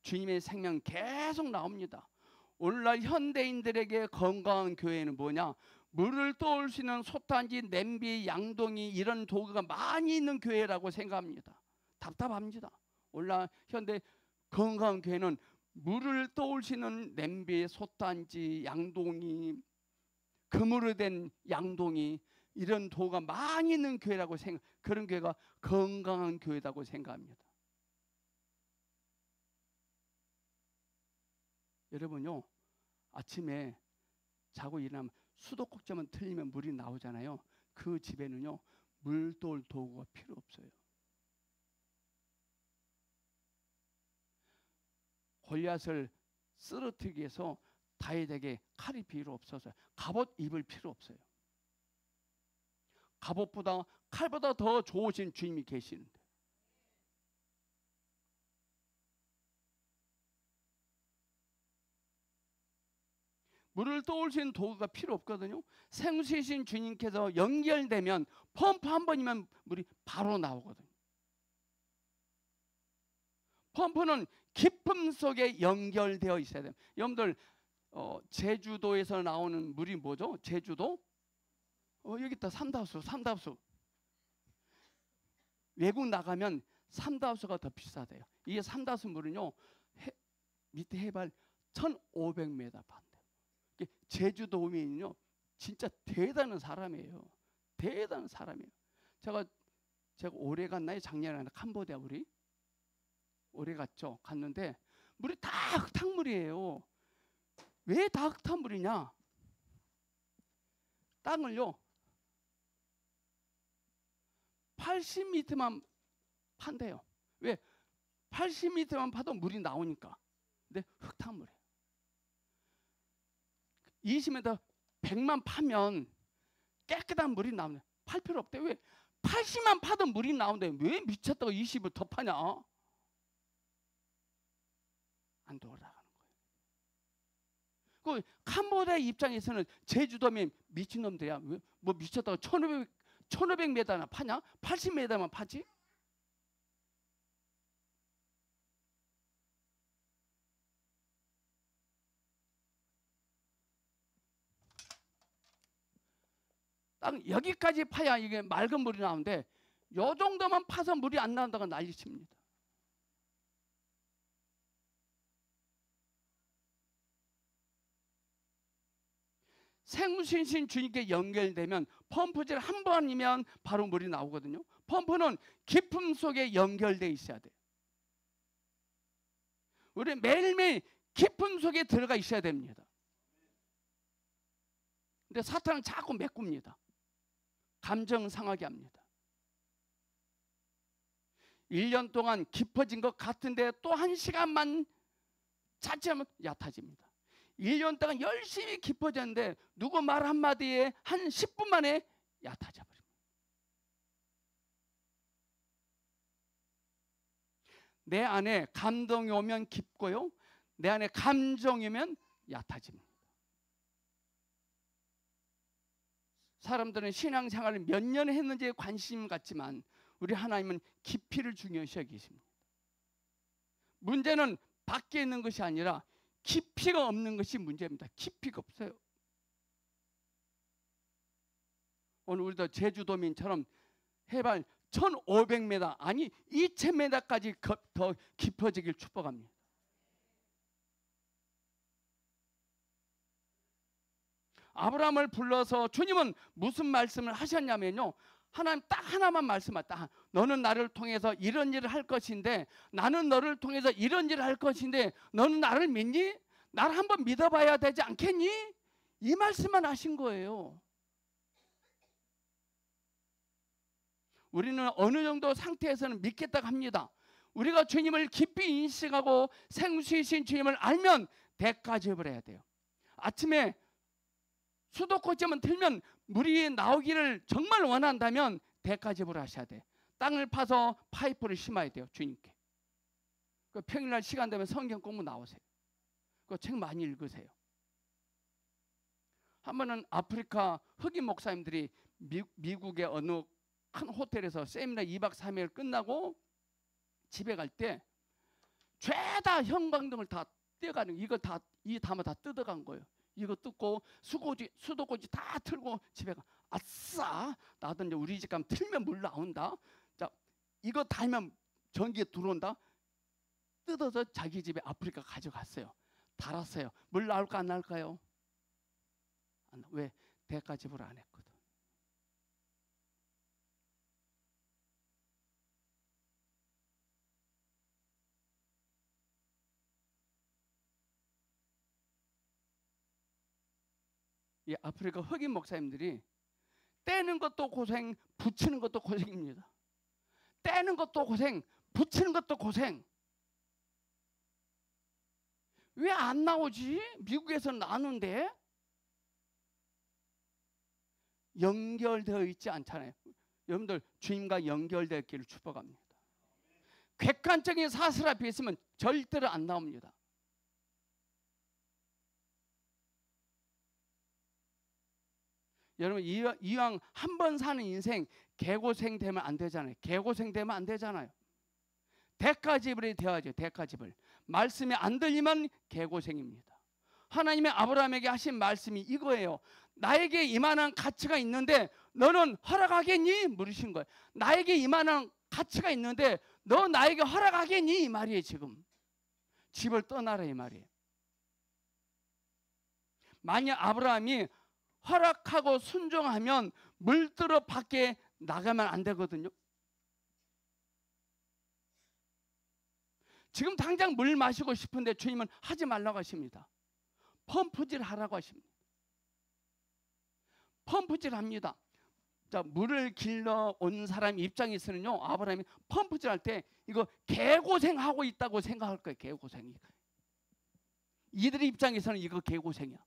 주님의 생명 계속 나옵니다. 오늘날 현대인들에게 건강한 교회는 뭐냐? 물을 떠올 수 있는 솥단지, 냄비, 양동이 이런 도구가 많이 있는 교회라고 생각합니다. 답답합니다. 오늘날 현대 건강한 교회는 물을 떠올 수 있는 냄비, 솥단지, 양동이, 금으로 된 양동이 이런 도구가 많이 있는 교회라고 그런 교회가 건강한 교회라고 생각합니다. 여러분요, 아침에 자고 일어나면 수도꼭지만 틀리면 물이 나오잖아요. 그 집에는요, 물 떠올 도구가 필요 없어요. 골리앗을 쓰러뜨리기 위해서 다윗에게 칼이 필요 없어서 갑옷 입을 필요 없어요. 갑옷보다 칼보다 더 좋으신 주님이 계시는데, 물을 떠올 수 있는 도구가 필요 없거든요. 생수이신 주님께서 연결되면 펌프 한 번이면 물이 바로 나오거든요. 펌프는 깊음 속에 연결되어 있어야 돼요. 여러분들 제주도에서 나오는 물이 뭐죠? 제주도? 여기 있다. 삼다수. 외국 나가면 삼다수가 더 비싸대요. 이게 삼다수 물은요, 밑에 해발 1,500m 반대요. 제주도민은요, 진짜 대단한 사람이에요. 대단한 사람이에요. 제가 올해 갔나요? 작년에 갔나? 캄보디아 우리 올해 갔죠. 갔는데 물이 다 흙탕물이에요. 왜 다 흙탕물이냐? 땅을요 80m만 판대요. 왜? 80m만 파도 물이 나오니까. 근데 흙탕물이에요. 20m 100만 파면 깨끗한 물이 나오는데 팔 필요 없대. 왜? 80만 파도 물이 나오는데 왜 미쳤다고 20을 더 파냐? 안 돌아가는 거예요. 그 캄보디아 입장에서는 제주도면 미친놈들이야. 왜? 뭐 미쳤다고 1500m나 파냐? 80m만 파지? 딱 여기까지 파야 이게 맑은 물이 나오는데 요 정도만 파서 물이 안 나온다고 난리칩니다. 생수이신 주님께 연결되면 펌프질 한 번이면 바로 물이 나오거든요. 펌프는 깊음 속에 연결되어 있어야 돼요. 우리 매일매일 깊음 속에 들어가 있어야 됩니다. 근데 사탄은 자꾸 메꿉니다. 감정 상하게 합니다. 1년 동안 깊어진 것 같은데 또 1시간만 자칫하면 얕아집니다. 1년 동안 열심히 깊어졌는데 누구 말 한마디에 한 10분 만에 얕아져 버립니다. 내 안에 감동이 오면 깊고요, 내 안에 감정이 오면 얕아집니다. 사람들은 신앙생활을 몇 년 했는지에 관심 갖지만 우리 하나님은 깊이를 중요시 여기십니다. 문제는 밖에 있는 것이 아니라 깊이가 없는 것이 문제입니다. 깊이가 없어요. 오늘 우리도 제주도민처럼 해발 1500m 아니 2000m까지 더 깊어지길 축복합니다. 아브라함을 불러서 주님은 무슨 말씀을 하셨냐면요, 하나님 딱 하나만 말씀하셨다. 너는 나를 통해서 이런 일을 할 것인데, 나는 너를 통해서 이런 일을 할 것인데 너는 나를 믿니? 나를 한번 믿어봐야 되지 않겠니? 이 말씀만 하신 거예요. 우리는 어느 정도 상태에서는 믿겠다고 합니다. 우리가 주님을 깊이 인식하고 생수이신 주님을 알면 대가 지불해야 돼요. 아침에 수도꼭지만 틀면 물이 나오기를 정말 원한다면 대가 지불하셔야 돼. 땅을 파서 파이프를 심어야 돼요. 주님께. 그 평일날 시간 되면 성경 공부 나오세요. 그 책 많이 읽으세요. 한 번은 아프리카 흑인 목사님들이 미국의 어느 큰 호텔에서 세미나 2박 3일 끝나고 집에 갈 때 죄다 형광등을 다 떼어가는, 이거 다, 이 담아 다 뜯어간 거예요. 이거 뜯고 수도꼭지 다 틀고 집에 가. 아싸, 나도 이제 우리 집 가면 틀면 물 나온다. 자, 이거 달면 전기에 들어온다. 뜯어서 자기 집에 아프리카 가져갔어요. 달았어요. 물 나올까 안 나올까요? 왜? 대가 지불 안 했거든. 이 아프리카 흑인 목사님들이 떼는 것도 고생, 붙이는 것도 고생입니다. 떼는 것도 고생, 붙이는 것도 고생. 왜 안 나오지? 미국에서 나누는데 연결되어 있지 않잖아요. 여러분들 주님과 연결되어 있기를 축복합니다. 객관적인 사슬 앞에 있으면 절대로 안 나옵니다. 여러분 이왕 한 번 사는 인생 개고생 되면 안 되잖아요. 개고생 되면 안 되잖아요. 대가지불이 되어야죠. 대가지불. 말씀이 안 들리면 개고생입니다. 하나님의 아브라함에게 하신 말씀이 이거예요. 나에게 이만한 가치가 있는데 너는 허락하겠니? 물으신 거예요. 나에게 이만한 가치가 있는데 너 나에게 허락하겠니? 이 말이에요. 지금 집을 떠나라 이 말이에요. 만약 아브라함이 허락하고 순종하면 물들어 밖에 나가면 안 되거든요. 지금 당장 물 마시고 싶은데 주님은 하지 말라고 하십니다. 펌프질 하라고 하십니다. 펌프질 합니다. 자, 물을 길러 온 사람 입장에서는요, 아브라함이 펌프질 할 때 이거 개고생하고 있다고 생각할 거예요. 개고생이. 이들 입장에서는 이거 개고생이야.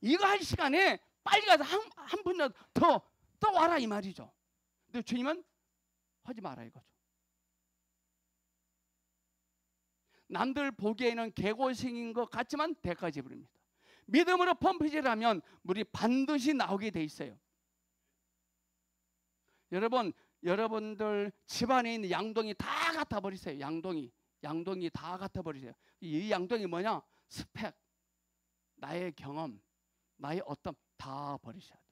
이거 할 시간에 빨리 가서 한 분이라도 더 와라 이 말이죠. 근데 주님은 하지 마라 이거죠. 남들 보기에는 개고생인 것 같지만 대가지불입니다. 믿음으로 펌프질하면 물이 반드시 나오게 돼 있어요. 여러분들 집안에 있는 양동이 다 갖다 버리세요. 양동이 다 갖다 버리세요. 이 양동이 뭐냐? 스펙, 나의 경험, 나의 어떤 다 버리셔야 돼요.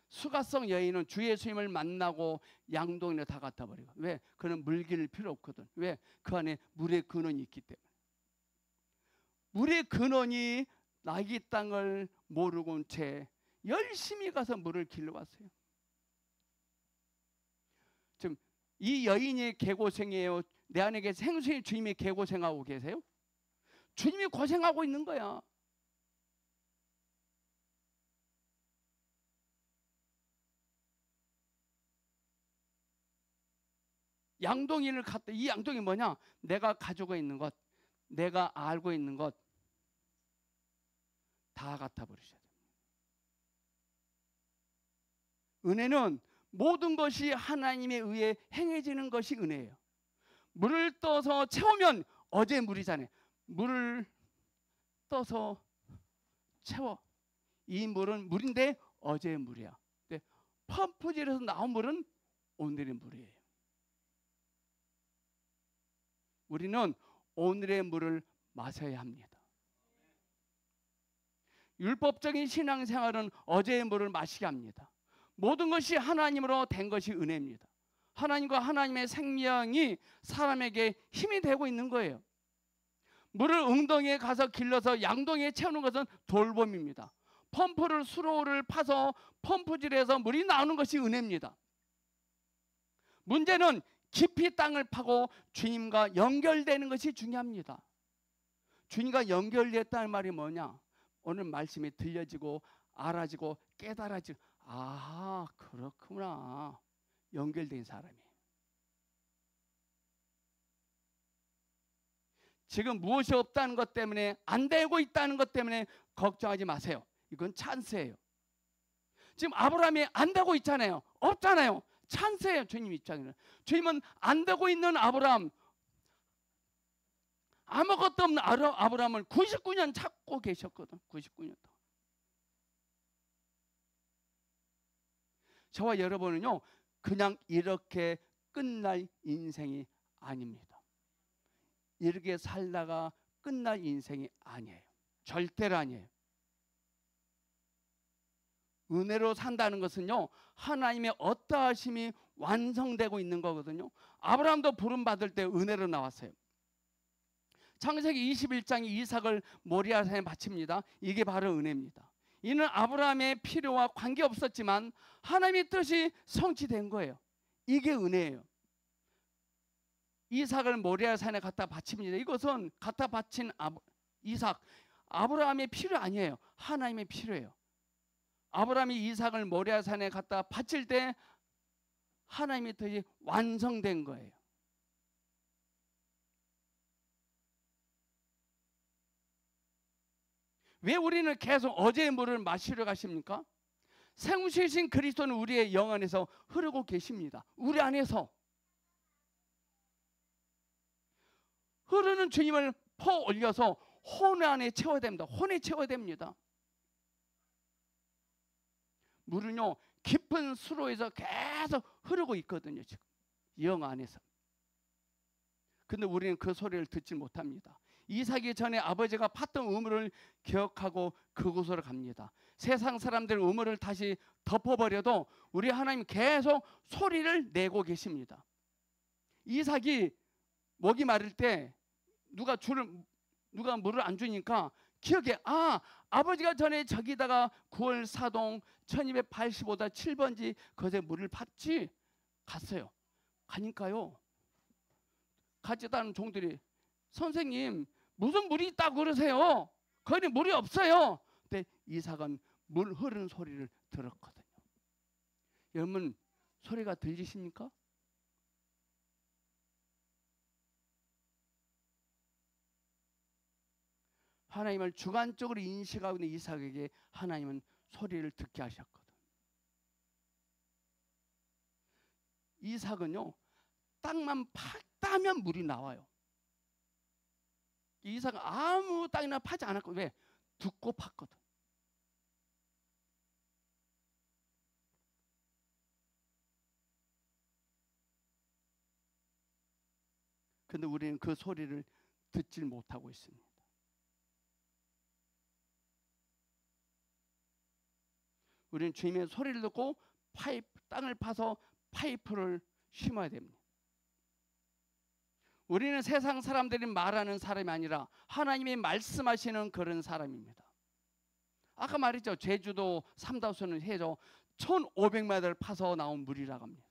수가성 여인은 주 예수님을 만나고 양동이를 다 갖다 버리고. 왜? 그는 물 기를 필요 없거든. 왜? 그 안에 물의 근원이 있기 때문에. 물의 근원이 나기 땅을 모르고 온 채 열심히 가서 물을 길러왔어요. 지금 이 여인이 개고생이에요? 내 안에 생수의 주님이 개고생하고 계세요? 주님이 고생하고 있는 거야. 양동이를 갖다, 이 양동이 뭐냐? 내가 가지고 있는 것, 내가 알고 있는 것 다 갖다 버리셔야 돼요. 은혜는 모든 것이 하나님에 의해 행해지는 것이 은혜예요. 물을 떠서 채우면 어제 물이잖아요. 물을 떠서 채워. 이 물은 물인데 어제의 물이야. 근데 펌프질에서 나온 물은 오늘의 물이에요. 우리는 오늘의 물을 마셔야 합니다. 율법적인 신앙생활은 어제의 물을 마시게 합니다. 모든 것이 하나님으로 된 것이 은혜입니다. 하나님과 하나님의 생명이 사람에게 힘이 되고 있는 거예요. 물을 웅덩이에 가서 길러서 양동이에 채우는 것은 돌봄입니다. 수로를 파서 펌프질해서 물이 나오는 것이 은혜입니다. 문제는 깊이 땅을 파고 주님과 연결되는 것이 중요합니다. 주님과 연결됐다는 말이 뭐냐? 오늘 말씀이 들려지고 알아지고 깨달아지고, 아 그렇구나, 연결된 사람이. 지금 무엇이 없다는 것 때문에, 안 되고 있다는 것 때문에 걱정하지 마세요. 이건 찬스예요. 지금 아브라함이 안 되고 있잖아요. 없잖아요. 찬스예요. 주님 입장에는. 주님은 안 되고 있는 아브라함, 아무것도 없는 아브라함을 99년 찾고 계셨거든. 99년 동안. 저와 여러분은요, 그냥 이렇게 끝날 인생이 아닙니다. 이렇게 살다가 끝날 인생이 아니에요. 절대로 아니에요. 은혜로 산다는 것은요, 하나님의 어떠하심이 완성되고 있는 거거든요. 아브라함도 부름받을 때 은혜로 나왔어요. 창세기 21장에 이삭을 모리아산에 바칩니다. 이게 바로 은혜입니다. 이는 아브라함의 필요와 관계없었지만 하나님의 뜻이 성취된 거예요. 이게 은혜예요. 이삭을 모리아산에 갖다 바칩니다. 이것은 갖다 바친 이삭, 아브라함의 필요 아니에요. 하나님의 필요예요. 아브라함이 이삭을 모리아산에 갖다 바칠 때 하나님의 뜻이 완성된 거예요. 왜 우리는 계속 어제의 물을 마시러 가십니까? 생수이신 그리스도는 우리의 영 안에서 흐르고 계십니다. 우리 안에서 흐르는 주님을 퍼 올려서 혼 안에 채워야 됩니다. 혼에 채워야 됩니다. 물은요, 깊은 수로에서 계속 흐르고 있거든요. 지금 영 안에서. 근데 우리는 그 소리를 듣지 못합니다. 이삭이 전에 아버지가 팠던 우물을 기억하고 그곳으로 갑니다. 세상 사람들 우물을 다시 덮어버려도 우리 하나님 계속 소리를 내고 계십니다. 이삭이 목이 마를 때 누가 물을 안 주니까 기억해. 아버지가 전에 저기다가 9월 사동 1285다 7번지 거기에 물을 팠지. 갔어요. 가니까요, 같이 다른 종들이 선생님 무슨 물이 있다고 그러세요? 거기는 물이 없어요. 근데 이삭은 물 흐르는 소리를 들었거든요. 여러분 소리가 들리십니까? 하나님을 주관적으로 인식하고 있는 이삭에게 하나님은 소리를 듣게 하셨거든. 이삭은요, 땅만 팍 따면 물이 나와요. 이삭은 아무 땅이나 파지 않았고, 왜? 듣고 팠거든. 근데 우리는 그 소리를 듣질 못하고 있습니다. 우리는 주님의 소리를 듣고 땅을 파서 파이프를 심어야 됩니다. 우리는 세상 사람들이 말하는 사람이 아니라 하나님이 말씀하시는 그런 사람입니다. 아까 말했죠. 제주도 삼다수는 해저 1500m를 파서 나온 물이라고 합니다.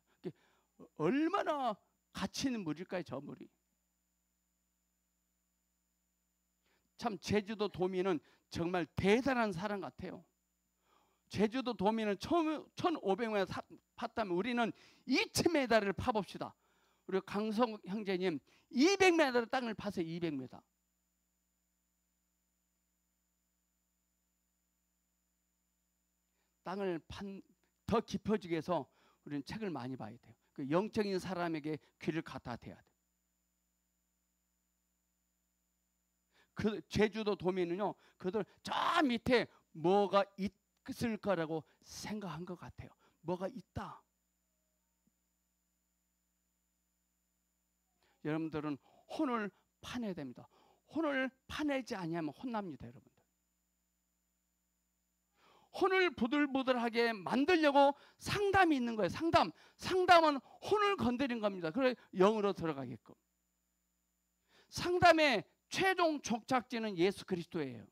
얼마나 가치 있는 물일까요, 저 물이. 참 제주도 도민은 정말 대단한 사람 같아요. 제주도 도민은 1500m 팠다면 우리는 2000m를 파봅시다. 우리 강성 형제님 200m 땅을 파세요. 200m. 땅을 더 깊어지기 위해서 우리는 책을 많이 봐야 돼요. 그 영적인 사람에게 귀를 갖다 대야 돼요. 그 제주도 도민은요, 그들 저 밑에 뭐가 있을 거라고 생각한 것 같아요. 뭐가 있다. 여러분들은 혼을 파내야 됩니다. 혼을 파내지 아니하면 혼납니다, 여러분들. 혼을 부들부들하게 만들려고 상담이 있는 거예요. 상담은 혼을 건드린 겁니다. 그래 영으로 들어가게끔. 상담의 최종 족착지는 예수 그리스도예요.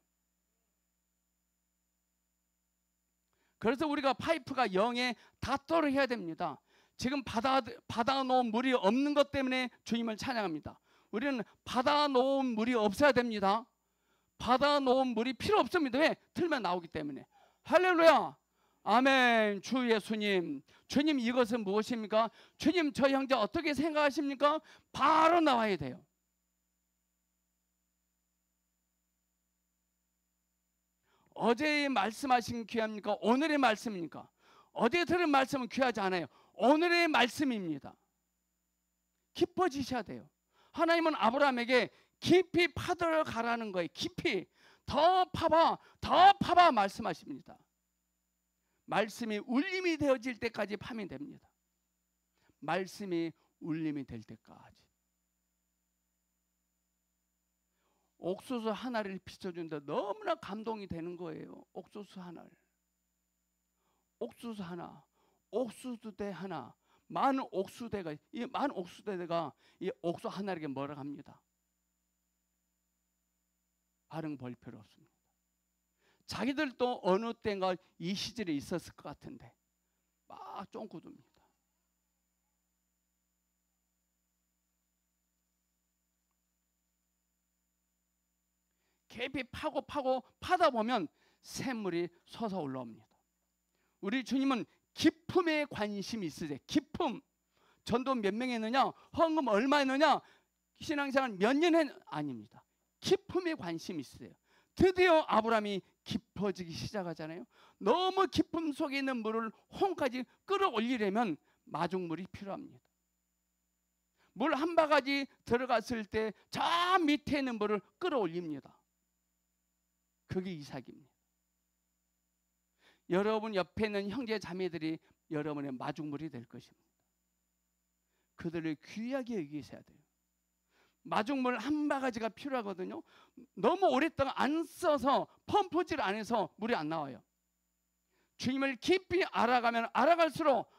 그래서 우리가 파이프가 영에 닿도록 해야 됩니다. 지금 받아놓은 물이 없는 것 때문에 주님을 찬양합니다. 우리는 받아놓은 물이 없어야 됩니다. 받아놓은 물이 필요 없습니다. 왜? 틀면 나오기 때문에. 할렐루야. 아멘. 주 예수님, 주님 이것은 무엇입니까? 주님 저 형제 어떻게 생각하십니까? 바로 나와야 돼요. 어제의 말씀하신 귀합니까? 오늘의 말씀입니까? 어제 들은 말씀은 귀하지 않아요. 오늘의 말씀입니다. 깊어지셔야 돼요. 하나님은 아브라함에게 깊이 파들어가라는 거예요. 깊이 더 파봐, 더 파봐 말씀하십니다. 말씀이 울림이 되어질 때까지 파면 됩니다. 말씀이 울림이 될 때까지. 옥수수 하나를 비춰준다. 너무나 감동이 되는 거예요. 옥수수 하나를. 옥수수 하나, 옥수수대 하나, 많은 옥수대가, 이 많은 옥수대가 이 옥수 하나에게 뭐라 합니다. 반응 볼 필요 없습니다. 자기들도 어느 때인가 이 시절에 있었을 것 같은데 막 쫑긋듭니다. 깊이 파고 파다 보면 샘물이 솟아 올라옵니다. 우리 주님은 기품에 관심이 있으세요. 기품. 전도 몇 명 했느냐, 헌금 얼마 했느냐, 신앙생활 몇 년 했느냐, 아닙니다. 기품에 관심이 있으세요. 드디어 아브라함이 깊어지기 시작하잖아요. 너무 기품 속에 있는 물을 홍까지 끌어올리려면 마중물이 필요합니다. 물 한 바가지 들어갔을 때 저 밑에 있는 물을 끌어올립니다. 그게 이삭입니다. 여러분 옆에 있는 형제 자매들이 여러분의 마중물이 될 것입니다. 그들을 귀하게 여기셔야 돼요. 마중물 한 바가지가 필요하거든요. 너무 오랫동안 안 써서 펌프질 안 해서 물이 안 나와요. 주님을 깊이 알아가면 알아갈수록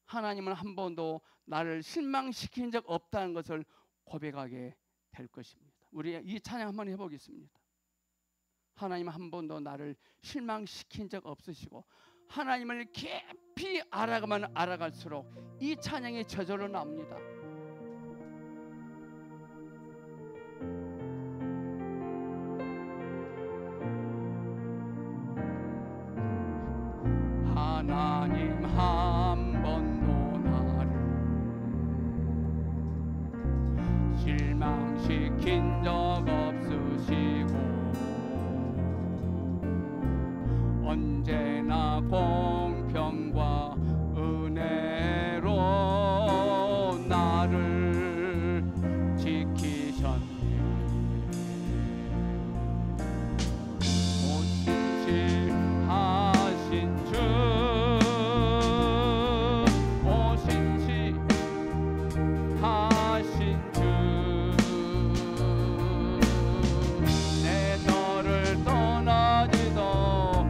하나님은 한 번도 나를 실망시킨 적 없다는 것을 고백하게 될 것입니다. 우리 이 찬양 한번 해보겠습니다. 하나님 한 번도 나를 실망시킨 적 없으시고 하나님을 깊이 알아가면 알아갈수록 이 찬양이 저절로 나옵니다. 하나님 한 번도 나를 실망시킨 적 없으시고 언제나 공평과 은혜로 나를 지키셨네. 오신실하신 주, 오신실하신 주, 내 너를 떠나지도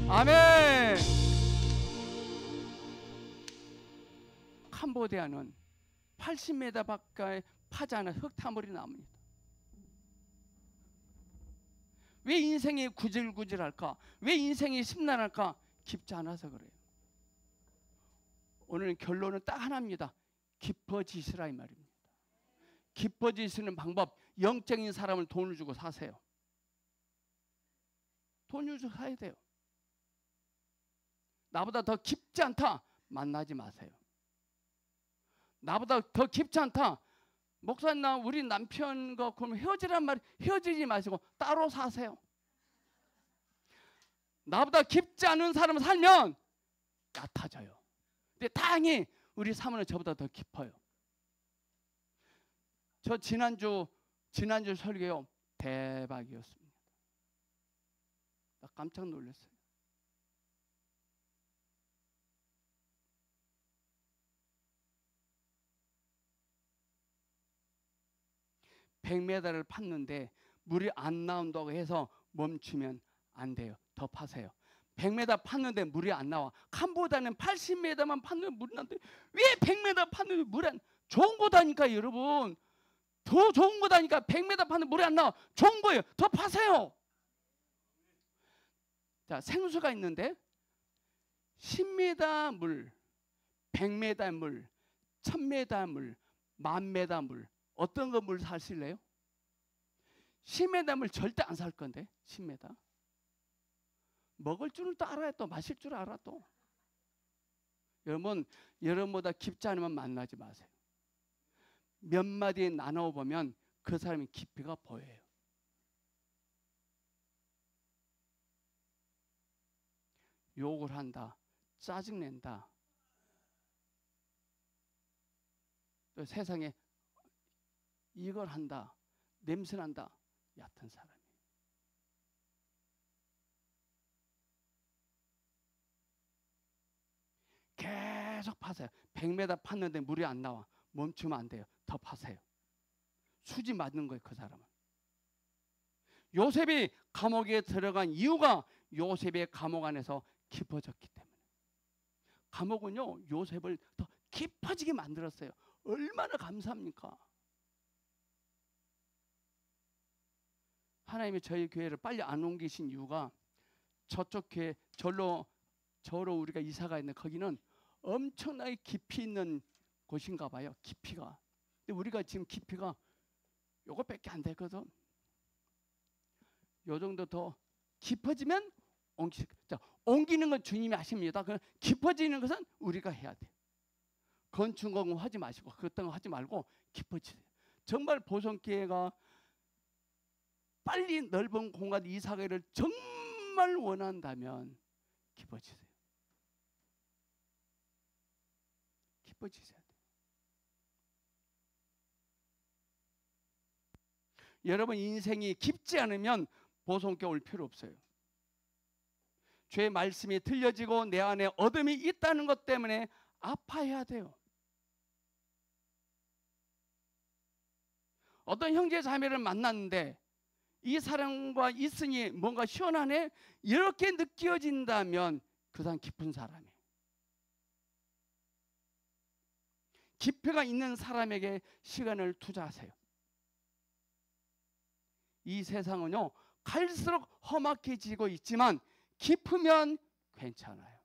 아멘. 캄보디아는 80m 밖에 파지 않은 흙탕물이 나옵니다. 왜 인생이 구질구질할까? 왜 인생이 심란할까? 깊지 않아서 그래요. 오늘 결론은 딱 하나입니다. 깊어지시라 이 말입니다. 깊어지시는 방법, 영적인 사람을 돈을 주고 사세요. 돈을 주고 사야 돼요. 나보다 더 깊지 않다, 만나지 마세요. 나보다 더 깊지 않다, 목사님 나 우리 남편과 그럼 헤어지란 말, 헤어지지 마시고 따로 사세요. 나보다 깊지 않은 사람 살면 얕아져요. 근데 다행히 우리 사모는 저보다 더 깊어요. 저 지난주 설교요, 대박이었습니다. 나 깜짝 놀랐어요. $100m를 팠는데 물이 안 나온다고 해서 멈추면 안 돼요. 더 파세요. 100m 팠는데 물이 안 나와. 캄보디아는 80m만 팠는데 물이 나는데 왜 100m 팠는데 물이 안, 좋은 거다니까 여러분. 더 좋은 거다니까. 100m 팠는데 물이 안 나와. 좋은 거예요. 더 파세요. 자, 생수가 있는데 10m 물, 100m 물, 1000m 물, 10,000m 물, 어떤 거 물 사실래요? 10m 물 절대 안 살 건데. 10m 먹을 줄은 또 알아야, 또 마실 줄 알아. 또 여러분, 여러분보다 깊지 않으면 만나지 마세요. 몇 마디 나눠보면 그 사람의 깊이가 보여요. 욕을 한다, 짜증낸다, 또 세상에 이걸 한다, 냄새난다, 얕은 사람이에요. 계속 파세요. 100m 팠는데 물이 안 나와. 멈추면 안 돼요. 더 파세요. 수지 맞는 거예요, 그 사람은. 요셉이 감옥에 들어간 이유가 요셉의 감옥 안에서 깊어졌기 때문에. 감옥은요, 요셉을 더 깊어지게 만들었어요. 얼마나 감사합니까? 하나님이 저희 교회를 빨리 안 옮기신 이유가 저쪽 교회, 저로 우리가 이사가 있는 거기는 엄청나게 깊이 있는 곳인가 봐요. 깊이가. 근데 우리가 지금 깊이가 요거밖에 안 되거든. 요 정도 더 깊어지면 옮기는 건 주님이 하십니다. 깊어지는 것은 우리가 해야 돼. 건축공은 하지 마시고 그딴 거 하지 말고 깊어지세요. 정말 보성교회가 빨리 넓은 공간 이사가를 정말 원한다면 깊어지세요. 깊어지셔야 돼요. 여러분 인생이 깊지 않으면 보성교회 올 필요 없어요. 죄의 말씀이 들려지고 내 안에 어둠이 있다는 것 때문에 아파해야 돼요. 어떤 형제 자매를 만났는데 이 사람과 있으니 뭔가 시원하네, 이렇게 느껴진다면 그 사람 깊은 사람이에요. 깊이가 있는 사람에게 시간을 투자하세요. 이 세상은요, 갈수록 험악해지고 있지만 깊으면 괜찮아요.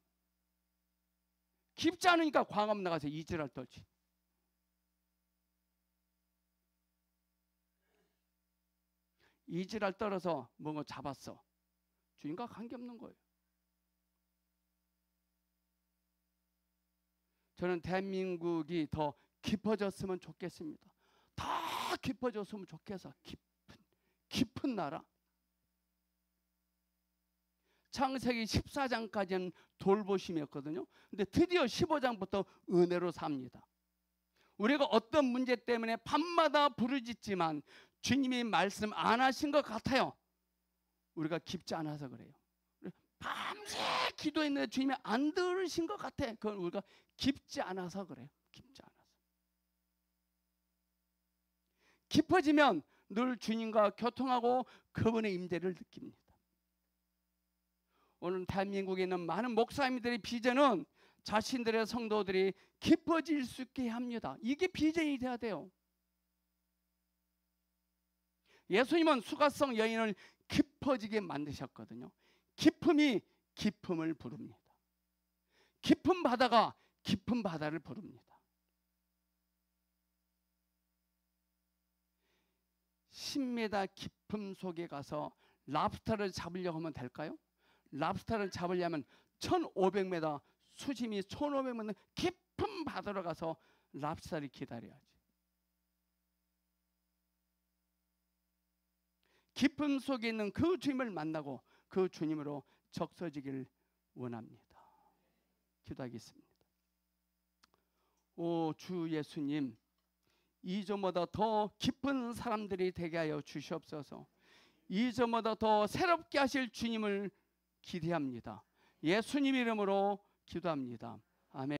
깊지 않으니까 광화문 나가서 이지랄 떨지. 이지랄 떨어서 뭔가 잡았어. 주인과 관계없는 거예요. 저는 대한민국이 더 깊어졌으면 좋겠습니다. 더 깊어졌으면 좋겠어. 깊은 나라. 창세기 14장까지는 돌보심이었거든요. 근데 드디어 15장부터 은혜로 삽니다. 우리가 어떤 문제 때문에 밤마다 부르짖지만 주님이 말씀 안 하신 것 같아요. 우리가 깊지 않아서 그래요. 밤새 기도했는데 주님이 안 들으신 것 같아. 그건 우리가 깊지 않아서 그래요. 깊지 않아서. 깊어지면 늘 주님과 교통하고 그분의 임재를 느낍니다. 오늘 대한민국에 있는 많은 목사님들의 비전은 자신들의 성도들이 깊어질 수 있게 합니다. 이게 비전이 돼야 돼요. 예수님은 수가성 여인을 깊어지게 만드셨거든요. 깊음이 깊음을 부릅니다. 깊은 바다가 깊은 바다를 부릅니다. 10m 깊음 속에 가서 랍스터를 잡으려고 하면 될까요? 랍스터를 잡으려면 1500m, 수심이 1500m 깊은 바다로 가서 랍스터를 기다려야지. 깊음 속에 있는 그 주님을 만나고 그 주님으로 적서지기를 원합니다. 기도하겠습니다. 오 주 예수님, 이전보다 더 깊은 사람들이 되게 하여 주시옵소서. 이전보다 더 새롭게 하실 주님을 기대합니다. 예수님 이름으로 기도합니다. 아멘.